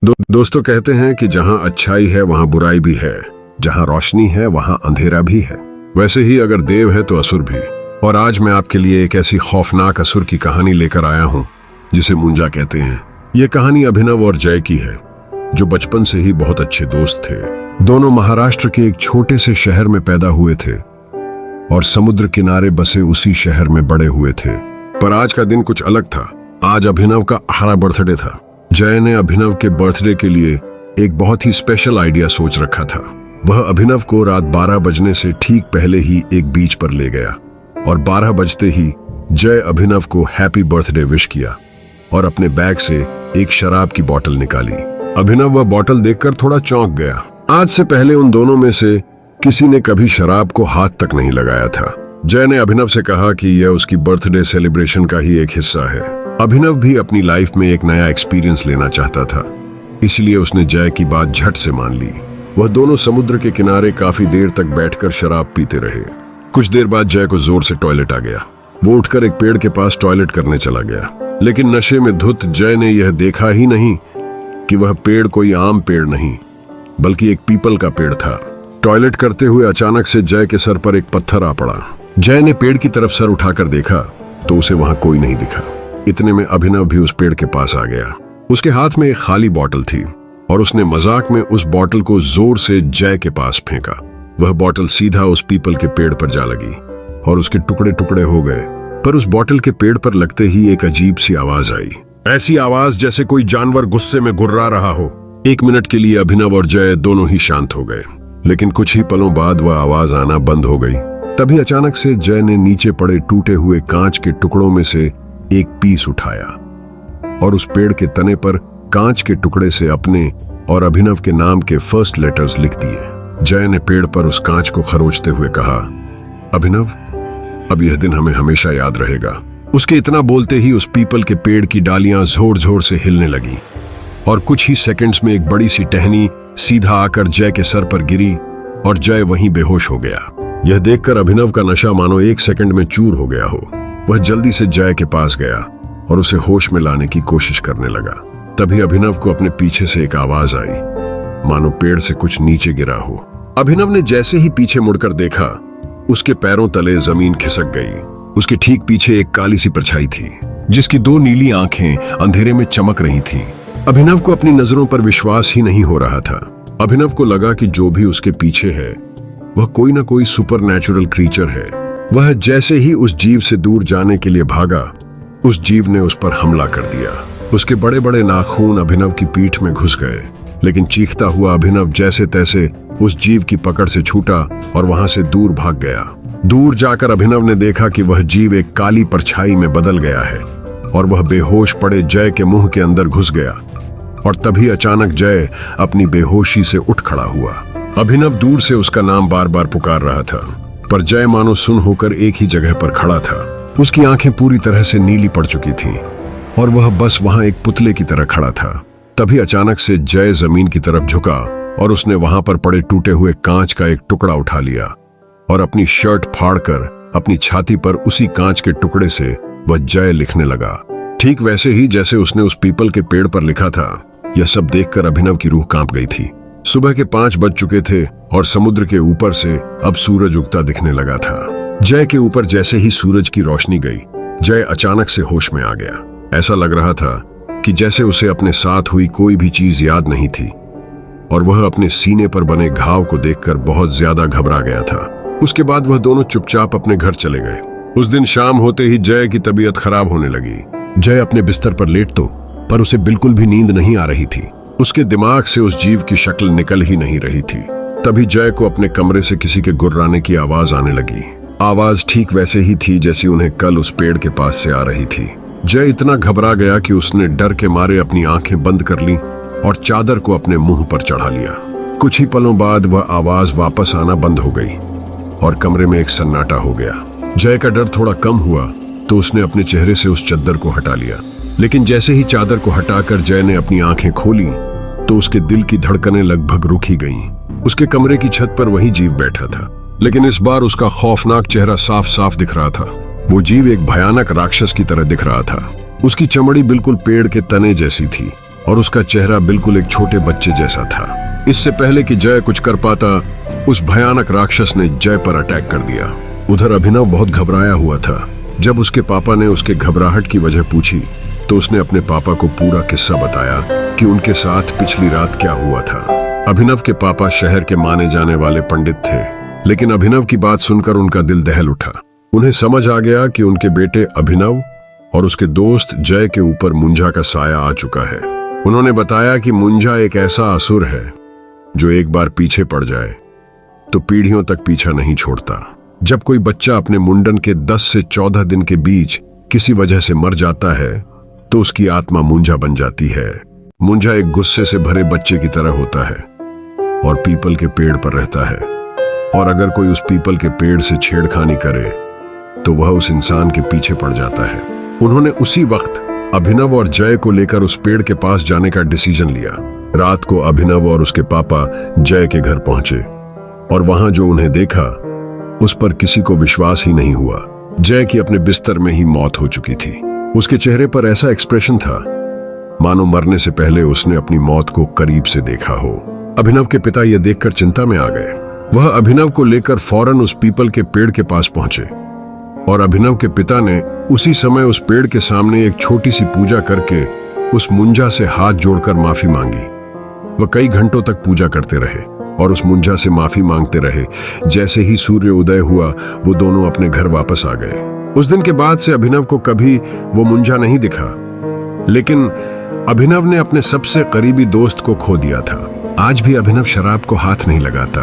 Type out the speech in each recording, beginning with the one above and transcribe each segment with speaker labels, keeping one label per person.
Speaker 1: दोस्तों कहते हैं कि जहां अच्छाई है वहां बुराई भी है, जहां रोशनी है वहां अंधेरा भी है। वैसे ही अगर देव है तो असुर भी। और आज मैं आपके लिए एक ऐसी खौफनाक असुर की कहानी लेकर आया हूं जिसे मुंजा कहते हैं। यह कहानी अभिनव और जय की है, जो बचपन से ही बहुत अच्छे दोस्त थे। दोनों महाराष्ट्र के एक छोटे से शहर में पैदा हुए थे और समुद्र किनारे बसे उसी शहर में बड़े हुए थे। पर आज का दिन कुछ अलग था। आज अभिनव का 18 बर्थडे था। जय ने अभिनव के बर्थडे के लिए एक बहुत ही स्पेशल आइडिया सोच रखा था। वह अभिनव को रात 12 बजने से ठीक पहले ही एक बीच पर ले गया और 12 बजते ही जय अभिनव को हैप्पी बर्थडे विश किया और अपने बैग से एक शराब की बोतल निकाली। अभिनव वह बोतल देखकर थोड़ा चौंक गया। आज से पहले उन दोनों में से किसी ने कभी शराब को हाथ तक नहीं लगाया था। जय ने अभिनव से कहा कि यह उसकी बर्थडे सेलिब्रेशन का ही एक हिस्सा है। अभिनव भी अपनी लाइफ में एक नया एक्सपीरियंस लेना चाहता था, इसलिए उसने जय की बात झट से मान ली। वह दोनों समुद्र के किनारे काफी देर तक बैठकर शराब पीते रहे। कुछ देर बाद जय को जोर से टॉयलेट आ गया। वो उठकर एक पेड़ के पास टॉयलेट करने चला गया, लेकिन नशे में धुत जय ने यह देखा ही नहीं कि वह पेड़ कोई आम पेड़ नहीं बल्कि एक पीपल का पेड़ था। टॉयलेट करते हुए अचानक से जय के सर पर एक पत्थर आ पड़ा। जय ने पेड़ की तरफ सर उठाकर देखा तो उसे वहां कोई नहीं दिखा। इतने में अभिनव भी उस पेड़ के पास आ गया। उसके हाथ में एक खाली बोतल थी और उसने मजाक में उस बोतल को जोर से जय के पास फेंका। वह बोतल सीधा उस पीपल के पेड़ पर जा लगी और उसके टुकड़े टुकड़े हो गए। पर उस बोतल के पेड़ पर लगते ही एक अजीब सी आवाज आई, ऐसी आवाज जैसे कोई जानवर गुस्से में गुर्रा रहा हो। 1 मिनट के लिए अभिनव और जय दोनों ही शांत हो गए, लेकिन कुछ ही पलों बाद वह आवाज आना बंद हो गई। तभी अचानक से जय ने नीचे पड़े टूटे हुए कांच के टुकड़ों में से एक पीस उठाया और उस पेड़ के तने पर कांच के टुकड़े से अपने और अभिनव के नाम के फर्स्ट लेटर्स लिख दिए। जय ने पेड़ पर उस कांच को खरोचते हुए कहा, अभिनव, अब यह दिन हमें हमेशा याद रहेगा। उसके इतना बोलते ही उस पीपल के पेड़ की डालियां जोर जोर से हिलने लगी और कुछ ही सेकंड्स में एक बड़ी सी टहनी सीधा आकर जय के सर पर गिरी और जय वहीं बेहोश हो गया। यह देखकर अभिनव का नशा मानो 1 सेकंड में चूर हो गया हो। वह जल्दी से जय के पास गया और उसे होश में लाने की कोशिश करने लगा। तभी अभिनव को अपने पीछे से एक आवाज आई, मानो पेड़ से कुछ नीचे गिरा हो। अभिनव ने जैसे ही पीछे मुड़कर देखा, उसके पैरों तले जमीन खिसक गई। उसके ठीक पीछे एक काली सी परछाई थी, जिसकी 2 नीली आंखें अंधेरे में चमक रही थीं। अभिनव को अपनी नजरों पर विश्वास ही नहीं हो रहा था। अभिनव को लगा कि जो भी उसके पीछे है वह कोई ना कोई सुपरनैचुरल क्रीचर है। वह जैसे ही उस जीव से दूर जाने के लिए भागा, उस जीव ने उस पर हमला कर दिया। उसके बड़े बड़े नाखून अभिनव की पीठ में घुस गए, लेकिन चीखता हुआ अभिनव जैसे तैसे उस जीव की पकड़ से छूटा और वहां से दूर भाग गया। दूर जाकर अभिनव ने देखा कि वह जीव एक काली परछाई में बदल गया है और वह बेहोश पड़े जय के मुंह के अंदर घुस गया। और तभी अचानक जय अपनी बेहोशी से उठ खड़ा हुआ। अभिनव दूर से उसका नाम बार बार पुकार रहा था, पर जय मानो सुन होकर एक ही जगह पर खड़ा था। उसकी आंखें पूरी तरह से नीली पड़ चुकी थीं और वह बस वहां एक पुतले की तरह खड़ा था। तभी अचानक से जय जमीन की तरफ झुका और उसने वहां पर पड़े टूटे हुए कांच का एक टुकड़ा उठा लिया और अपनी शर्ट फाड़कर अपनी छाती पर उसी कांच के टुकड़े से वह जय लिखने लगा, ठीक वैसे ही जैसे उसने उस पीपल के पेड़ पर लिखा था। यह सब देखकर अभिनव की रूह कांप गई थी। सुबह के 5 बज चुके थे और समुद्र के ऊपर से अब सूरज उगता दिखने लगा था। जय के ऊपर जैसे ही सूरज की रोशनी गई, जय अचानक से होश में आ गया। ऐसा लग रहा था कि जैसे उसे अपने साथ हुई कोई भी चीज याद नहीं थी और वह अपने सीने पर बने घाव को देखकर बहुत ज्यादा घबरा गया था। उसके बाद वह दोनों चुपचाप अपने घर चले गए। उस दिन शाम होते ही जय की तबीयत खराब होने लगी। जय अपने बिस्तर पर लेट तो, पर उसे बिल्कुल भी नींद नहीं आ रही थी। उसके दिमाग से उस जीव की शक्ल निकल ही नहीं रही थी। तभी जय को अपने कमरे से किसी के गुर्राने की आवाज आने लगी। आवाज ठीक वैसे ही थी जैसी उन्हें कल उस पेड़ के पास से आ रही थी। जय इतना घबरा गया कि उसने डर के मारे अपनी आंखें बंद कर ली और चादर को अपने मुंह पर चढ़ा लिया। कुछ ही पलों बाद वह आवाज वापस आना बंद हो गई और कमरे में एक सन्नाटा हो गया। जय का डर थोड़ा कम हुआ तो उसने अपने चेहरे से उस चादर को हटा लिया, लेकिन जैसे ही चादर को हटाकर जय ने अपनी आंखें खोली तो उसके दिल की धड़कनें लगभग रुक ही गईं। उसके कमरे की छत पर वही जीव बैठा था, लेकिन इस बार उसका खौफनाक चेहरा साफ साफ दिख रहा था। वो जीव एक भयानक राक्षस की तरह दिख रहा था। उसकी चमड़ी बिल्कुल पेड़ के तने जैसी थी और उसका चेहरा बिल्कुल एक छोटे बच्चे जैसा था। इससे पहले कि जय कुछ कर पाता, उस भयानक राक्षस ने जय पर अटैक कर दिया। उधर अभिनव बहुत घबराया हुआ था। जब उसके पापा ने उसके घबराहट की वजह पूछी तो उसने अपने पापा को पूरा किस्सा बताया कि उनके साथ पिछली रात क्या हुआ था। अभिनव के पापा शहर के माने जाने वाले पंडित थे, लेकिन अभिनव की बात सुनकर उनका दिल दहल उठा। उन्हें समझ आ गया कि उनके बेटे अभिनव और उसके दोस्त जय के ऊपर मुंजा का साया आ चुका है। उन्होंने बताया कि मुंजा एक ऐसा असुर है जो एक बार पीछे पड़ जाए तो पीढ़ियों तक पीछा नहीं छोड़ता। जब कोई बच्चा अपने मुंडन के 10 से 14 दिन के बीच किसी वजह से मर जाता है तो उसकी आत्मा मुंजा बन जाती है। मुंजा एक गुस्से से भरे बच्चे की तरह होता है और पीपल के पेड़ पर रहता है, और अगर कोई उस पीपल के पेड़ से छेड़खानी करे तो वह उस इंसान के पीछे पड़ जाता है। उन्होंने उसी वक्त अभिनव और जय को लेकर उस पेड़ के पास जाने का डिसीजन लिया। रात को अभिनव और उसके पापा जय के घर पहुंचे और वहां जो उन्हें देखा उस पर किसी को विश्वास ही नहीं हुआ। जय की अपने बिस्तर में ही मौत हो चुकी थी। उसके चेहरे पर ऐसा एक्सप्रेशन था मानो मरने से पहले उसने अपनी मौत को करीब से देखा हो। अभिनव के पिता यह देखकर चिंता में आ गए। वह अभिनव को लेकर फौरन उस पीपल के पेड़ के पास पहुंचे और अभिनव के पिता ने उसी समय उस पेड़ के सामने एक छोटी सी पूजा करके उस मुंजा से हाथ जोड़कर माफी मांगी। वह कई घंटों तक पूजा करते रहे और उस मुंजा से माफी मांगते रहे। जैसे ही सूर्य उदय हुआ वो दोनों अपने घर वापस आ गए। उस दिन के बाद से अभिनव को कभी वो मुंजा नहीं दिखा, लेकिन अभिनव ने अपने सबसे करीबी दोस्त को खो दिया था। आज भी अभिनव शराब को हाथ नहीं लगाता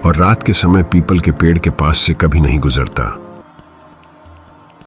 Speaker 1: और रात के समय पीपल के पेड़ के पास से कभी नहीं गुजरता।